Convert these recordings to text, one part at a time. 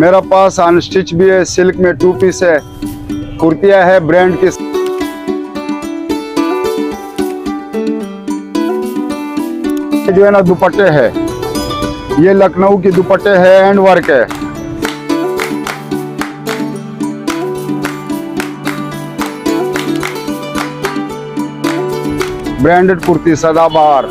मेरा पास अनस्टिच भी है, सिल्क में 2 पीस है, कुर्तियां है ब्रांड की। जो है ना दुपट्टे है, ये लखनऊ की दुपट्टे है, हैंड वर्क है। ब्रांडेड कुर्ती सदाबहार।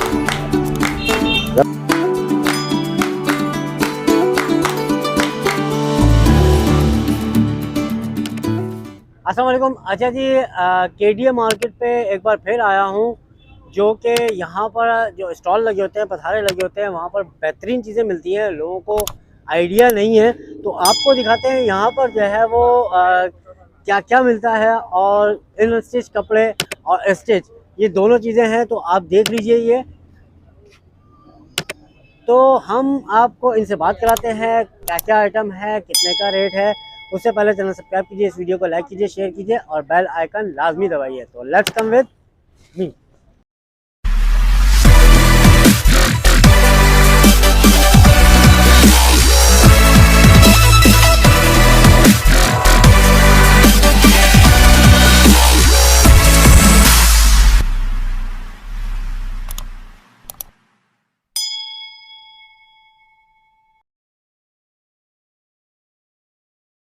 अस्सलाम वालेकुम। अच्छा जी, केडीए मार्केट पे एक बार फिर आया हूँ, जो कि यहाँ पर जो स्टॉल लगे होते हैं, पथारे लगे होते हैं, वहाँ पर बेहतरीन चीज़ें मिलती हैं। लोगों को आइडिया नहीं है तो आपको दिखाते हैं यहाँ पर जो है वो क्या क्या मिलता है। और इन स्टिच कपड़े और स्टिच ये दोनों चीज़ें हैं, तो आप देख लीजिए। ये तो हम आपको इनसे बात कराते हैं क्या क्या आइटम है, कितने का रेट है। उससे पहले चैनल सब्सक्राइब कीजिए, इस वीडियो को लाइक कीजिए, शेयर कीजिए और बेल आइकन लाजमी दबाइए। तो लेट्स कम विद मी।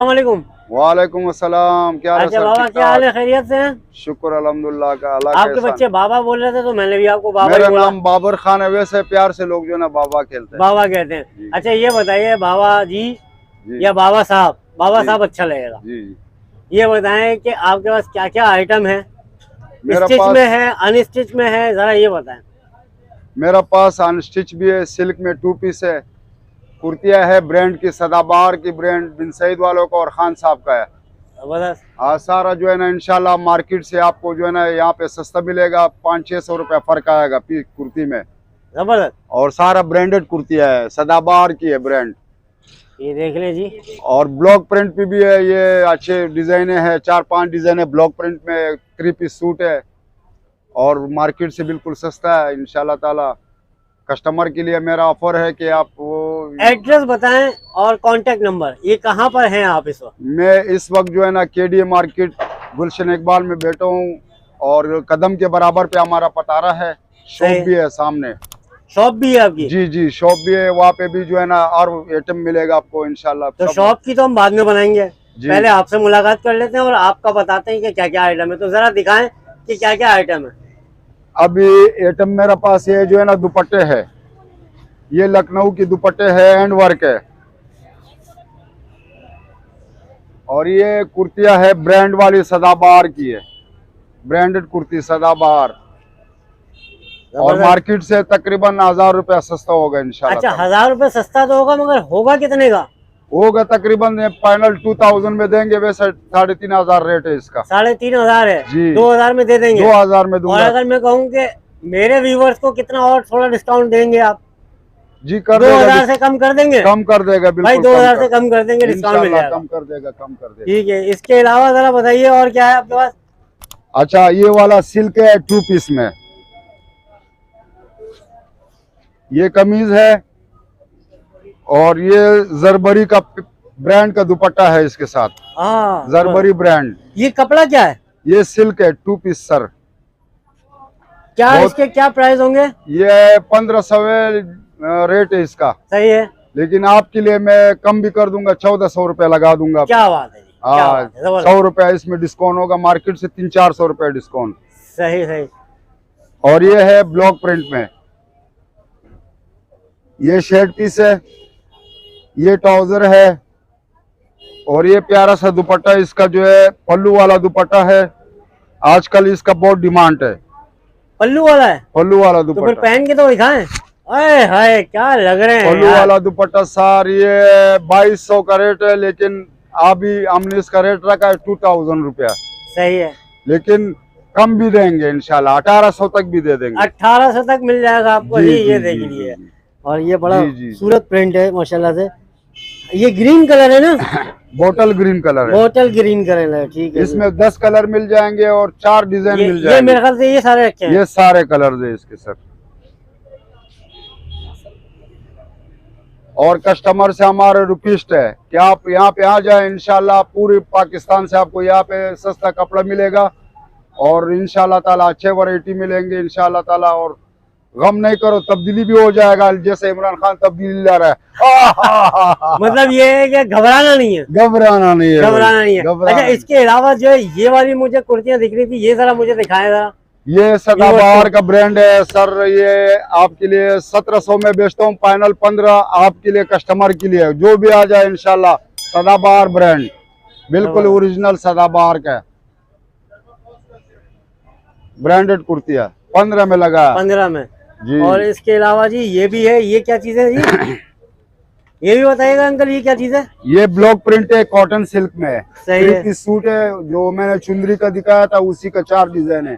अस्सलामुअलैकुम। वालेकुम अस्सलाम। क्या हाल है अच्छा सर? बाबा, क्या हाल है? खैरियत से हैं? शुक्र अल्हम्दुलिल्लाह का। अल्लाह आपके का बच्चे बाबा बोल रहे थे तो मैंने भी आपको बाबा मेरा ही बोला। नाम बाबर खान है, वैसे प्यार से लोग जो है ना बाबा खेलते हैं। बाबा कहते हैं। अच्छा ये बताइए, बाबा जी जी या बाबा साहब? बाबा जी। साहब अच्छा लगेगा। जी। ये बताएं कि आपके पास क्या क्या आइटम है, मेरा स्टिच पास में है, अनस्टिच में है, जरा ये बताएं। मेरा पास अनस्टिच भी है, सिल्क में 2 पीस है, कुर्तियां है ब्रांड की, सदाबहार की ब्रांड, बिन सईद वालों का और खान साहब का है। जबरदस्त। सारा जो है ना इंशाल्लाह मार्केट से आपको जो है ना यहाँ पे सस्ता मिलेगा। 500-600 रुपया फर्क आएगा पीस कुर्ती में। जबरदस्त। और सारा ब्रांडेड कुर्तियां है, सदाबहार की है ब्रांड। ये देख ले जी। और ब्लॉक प्रिंट पे भी है, ये अच्छे डिजाइने हैं, 4-5 डिजाइन है ब्लॉक प्रिंट में। 3 पीस सूट है और मार्केट से बिल्कुल सस्ता है इंशाल्लाह ताला। कस्टमर के लिए मेरा ऑफर है कि आप वो एड्रेस बताएं और कांटेक्ट नंबर। ये कहाँ पर हैं आप इस वक्त? मैं इस वक्त जो है ना केडीए मार्केट गुलशन इकबाल में बैठा हूँ और कदम के बराबर पे हमारा पतारा है। शॉप भी है सामने। शॉप भी है आपकी? जी जी, शॉप भी है, वहाँ पे भी जो है ना और आइटम मिलेगा आपको इंशाल्लाह। तो शॉप की तो हम बाद में बनाएंगे, पहले आपसे मुलाकात कर लेते हैं और आपका बताते हैं कि क्या क्या आइटम है। तो जरा दिखाएं कि क्या क्या आइटम है। अभी आइटम मेरे पास ये जो है ना दुपट्टे है, ये लखनऊ की दुपट्टे है, हैंड वर्क है। और ये कुर्तियां है ब्रांड वाली, सदाबहार की है, ब्रांडेड कुर्ती सदाबहार। और मार्केट से तकरीबन 1000 रुपया सस्ता होगा इंशाल्लाह। अच्छा 1000 रुपये सस्ता तो होगा, मगर होगा कितने का? होगा तकरीबन फाइनल 2000 में देंगे, वैसे 3500 रेट है इसका। 3500 है जी। 2000 में दे देंगे? 2000 में दूंगा। और अगर मैं कहूँ कि मेरे व्यूवर्स को कितना और थोड़ा डिस्काउंट देंगे आप? जी कर 2000 से कम कर देंगे? कम कर देगा बिल्कुल। भाई 2000 से कम कर देंगे, डिस्काउंट मिल जाएगा। कम कर देगा, कम कर देगा। ठीक है, इसके अलावा जरा बताइए और क्या है आपके पास? अच्छा ये वाला सिल्क है 2 पीस में, ये कमीज है और ये जरबरी का ब्रांड का दुपट्टा है इसके साथ। हाँ जरबरी ब्रांड। ये कपड़ा क्या है? ये सिल्क है 2 पीस सर। क्या इसके क्या प्राइस होंगे? ये 1500 रेट है इसका। सही है, लेकिन आपके लिए मैं कम भी कर दूंगा, 1400 रुपया लगा दूंगा। क्या बात है जी, क्या बात है, जबरदस्त। 100 रुपया इसमें डिस्काउंट होगा, मार्केट से 300-400 रुपया डिस्काउंट। सही सही। और ये है ब्लॉक प्रिंट में, ये शर्ट पीस है, ये ट्राउजर है और ये प्यारा सा दुपट्टा इसका जो है पल्लू वाला दुपट्टा है। आजकल इसका बहुत डिमांड है। पल्लू वाला है? पल्लू वाला तो फिर दुपट्टा पहन के तो दिखाएं। अरे हाय क्या लग रहे हैं पल्लू यार। वाला दुपट्टा सर, ये 2200 का रेट है, लेकिन अभी हमने इसका रेट रखा है 2000 रुपया। सही है, लेकिन कम भी देंगे इंशाल्लाह, 1800 तक भी दे देंगे। 1800 तक मिल जाएगा आपको जी। ये देख जी, लीजिए। जी। और ये बड़ा जी। सूरत प्रिंट है माशाल्लाह से। ये ग्रीन कलर है ना? बोतल ग्रीन कलर है। बोतल ग्रीन कलर है, ठीक है। इसमें 10 कलर मिल जाएंगे और 4 डिजाइन मिल ये जाएंगे। मेरे ख्याल से ये सारे रखे हैं। ये सारे कलर है इसके सर। और कस्टमर से हमारा रिक्वेस्ट है कि आप यहाँ पे आ जाए, इंशाल्लाह पूरे पाकिस्तान से आपको यहाँ पे सस्ता कपड़ा मिलेगा और इंशाल्लाह ताला अच्छे वैरायटी मिलेंगे इंशाल्लाह ताला। और गम नहीं करो, तब्दीली भी हो जाएगा, जैसे इमरान खान तब्दीली ला रहा है। मतलब ये है कि घबराना नहीं है, घबराना नहीं है, घबराना नहीं है। घबराना अच्छा, इसके अलावा जो है ये वाली मुझे कुर्तियां दिख रही थी, ये जरा मुझे दिखाएं जरा। ये सदाबहार का ब्रांड है सर, ये आपके लिए 1700 में बेचता हूँ, फाइनल 15 आपके लिए, कस्टमर के लिए, जो भी आ जाए इंशाल्लाह। सदाबहार ब्रांड बिल्कुल ओरिजिनल सदाबहार का ब्रांडेड कुर्ती है, 15 में लगा, 15 में जी। और इसके अलावा जी ये भी है, ये क्या चीज है जी? ये भी बताइएगा अंकल, ये क्या चीज है? ये ब्लॉक प्रिंट है, कॉटन सिल्क में है, सही है। 3 पीस सूट है, जो मैंने चुंदरी का दिखाया था उसी का 4 डिजाइन है,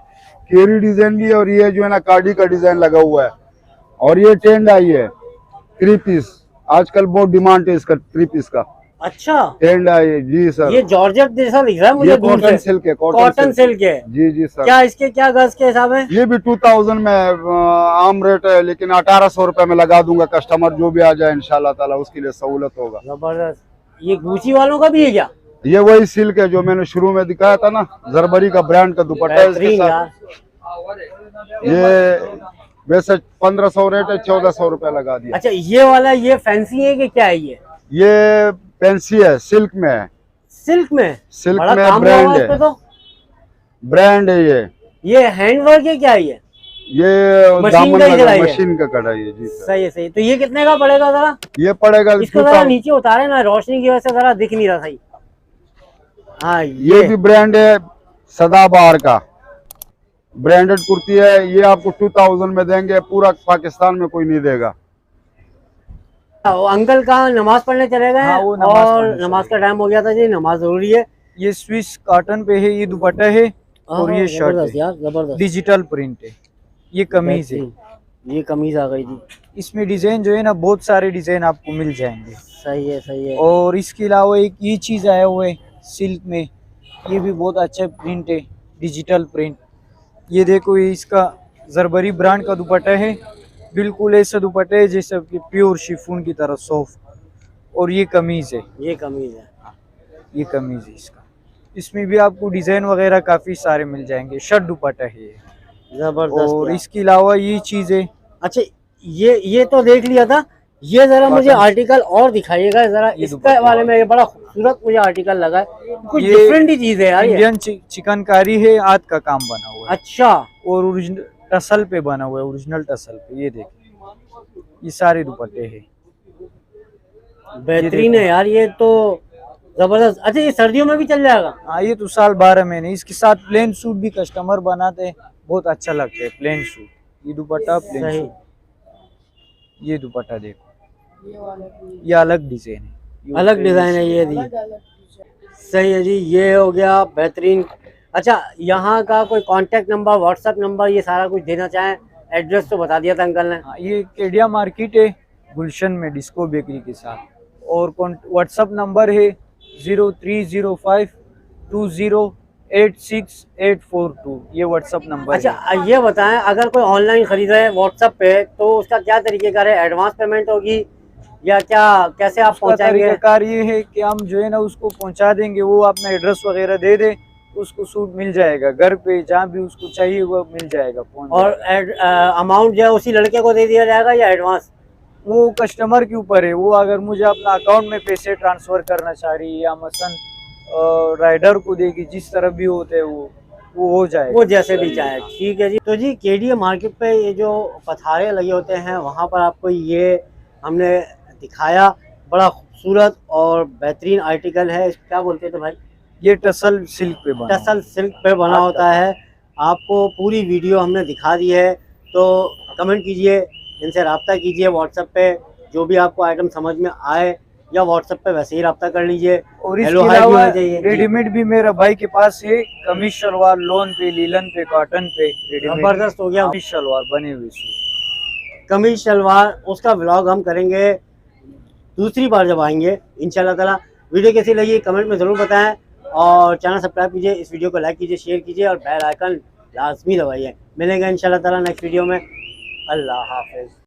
केरी डिजाइन भी है, और ये जो है ना कार्डी का डिजाइन लगा हुआ है। और ये टेंड आई है 3 पीस, आजकल बहुत डिमांड है इसका 3 पीस का। अच्छा, टेंड आई है जी सर। ये जॉर्जेट जैसा दिख रहा है मुझे ये दूर कॉटन से। सिल्क है, कॉटन सिल्क है जी जी सर। क्या इसके क्या गज के हिसाब है? ये भी 2000 में आम रेट है, लेकिन 1800 रुपए में लगा दूंगा, कस्टमर जो भी आ जाए इंशाल्लाह ताला उसके लिए सहूलत होगा। जबरदस्त। ये गुची वालों का भी है क्या? ये वही सिल्क है जो मैंने शुरू में दिखाया था ना, जरबरी का ब्रांड का दुपट्टा है इसके बेहतरीन साथ। यार। ये वैसे 1500 रेट है, 1400 रुपए लगा दिया। अच्छा, ये वाला ये फैंसी है कि क्या है ये? ये फैंसी है, सिल्क में है, सिल्क में? सिल्क बड़ा में काम हुआ ब्रांड हुआ इस है, पे तो। ब्रांड है ये हैंडवर्क है क्या है ये? ये मशीन दामन का ही लगा, कढ़ाई है? मशीन का कढ़ाई है जी सर। सही है, सही। तो ये कितने का पड़ेगा जरा? ये पड़ेगा इसको जरा नीचे उतारे ना, रोशनी की वजह से जरा दिख नहीं रहा सही। हाँ, ये भी ब्रांड है सदाबहार का, ब्रांडेड कुर्ती है, ये आपको 2000 में देंगे, पूरा पाकिस्तान में कोई नहीं देगा। वो अंकल का नमाज पढ़ने चले गए हाँ, वो नमाज और पढ़ने नमाज का टाइम हो गया था जी, नमाज जरूरी है। ये स्विस कॉटन पे है, ये दुपट्टा है और ये शर्ट जबरदस्त है, यार, जबरदस्त। डिजिटल प्रिंट है, ये कमीज है। ये कमीज आ गई जी। इसमें डिजाइन जो है ना, बहुत सारे डिजाइन आपको मिल जाएंगे। सही है, सही है। और इसके अलावा एक ये चीज आया हुआ है सिल्क में, ये भी बहुत अच्छा प्रिंट है, डिजिटल प्रिंट। ये देखो, ये इसका जरबरी ब्रांड का दुपट्टा है, बिल्कुल ऐसा दुपट्टा है जैसे कि प्योर शिफॉन की तरह सॉफ्ट। और ये कमीज है, ये कमीज है। ये कमीज है इसका। इसमें भी आपको डिजाइन वगैरह काफी सारे मिल जाएंगे, शर्ट दुपट्टा है ये। जबरदस्त और यार। इसके अलावा ये चीज है, अच्छा, ये तो देख लिया था, ये जरा मुझे कॉटन। आर्टिकल और दिखाइएगा जरा, ये इसके दुपट्टा। बारे में। ये बड़ा खूबसूरत मुझे आर्टिकल लगा है, कुछ ये डिफरेंट ही चीज है यार ये। इंडियन चिकनकारी है, हाथ का काम बना हुआ है अच्छा, और ओरिजिनल टसल पे बना हुआ है, ओरिजिनल टसल पे। ये देखिए, ये सारे दुपट्टे हैं, बेहतरीन है यार ये तो, जबरदस्त। अच्छा, ये सर्दियों में भी चल जाएगा? हाँ, ये तो साल 12 महीने। इसके साथ प्लेन सूट भी कस्टमर बनाते हैं, बहुत अच्छा लगता है प्लेन सूट। ये दुपट्टा प्लेन सही। सूट, ये दुपट्टा देखो, ये अलग डिजाइन है, ये अलग प्लेन डिजाइन है ये दी। सही है जी, ये हो गया बेहतरीन। अच्छा, यहाँ का कोई कांटेक्ट नंबर, व्हाट्सएप नंबर, ये सारा कुछ देना चाहें? एड्रेस तो बता दिया था अंकल ने। हाँ, ये केडिया मार्केट है, गुलशन में, डिस्को बेकरी के साथ। और व्हाट्सएप नंबर है 0305208682, ये व्हाट्सएप नंबर है। अच्छा, ये बताएं, अगर कोई ऑनलाइन खरीद रहा है व्हाट्सएप पे, तो उसका क्या तरीकेकार है? एडवांस पेमेंट होगी या क्या, कैसे आप उसका पहुंचाएंगे? तरीकाकार ये है कि हम जो है ना उसको पहुंचा देंगे, वो अपना एड्रेस वगैरह दे दे, उसको सूट मिल जाएगा घर पे, जहाँ भी उसको चाहिए वो मिल जाएगा। और अमाउंट जो है उसी लड़के को दे दिया जाएगा या एडवांस? वो कस्टमर के ऊपर है, वो अगर मुझे अपना अकाउंट में पैसे ट्रांसफर करना चाह रही है या मसलन राइडर को देगी, जिस तरह भी होते हैं वो हो जाएगा, वो जैसे भी चाहे। ठीक है जी। तो जी केडीए मार्केट पे ये जो पथारे लगे होते हैं, वहाँ पर आपको ये हमने दिखाया, बड़ा खूबसूरत और बेहतरीन आर्टिकल है। इसको क्या बोलते थे भाई? ये टसल सिल्क पे बना, टसल सिल्क पे बना होता है। आपको पूरी वीडियो हमने दिखा दी है, तो कमेंट कीजिए, इनसे रब्ता कीजिए व्हाट्सएप पे, जो भी आपको आइटम समझ में आए, या व्हाट्सएप पे वैसे ही रब्ता कर लीजिए। और इसके हेलो हाय भी अलावा होना चाहिए। रेडीमेड भी मेरा भाई के पास है, कमीज शलवार लोन पे, लीलन पे, कॉटन पे, जबरदस्त हो गया। कमीज शलवार बने हुए सूट। कमीज शलवार, उसका व्लॉग हम करेंगे दूसरी बार जब आएंगे इंशाल्लाह ताला। वीडियो कैसी लगी कमेंट में ज़रूर बताएं, और चैनल सब्सक्राइब कीजिए, इस वीडियो को लाइक कीजिए, शेयर कीजिए और बेल आइकन लाजमी दबाइए। मिलेंगे इंशाल्लाह ताला नेक्स्ट वीडियो में। अल्लाह हाफिज़।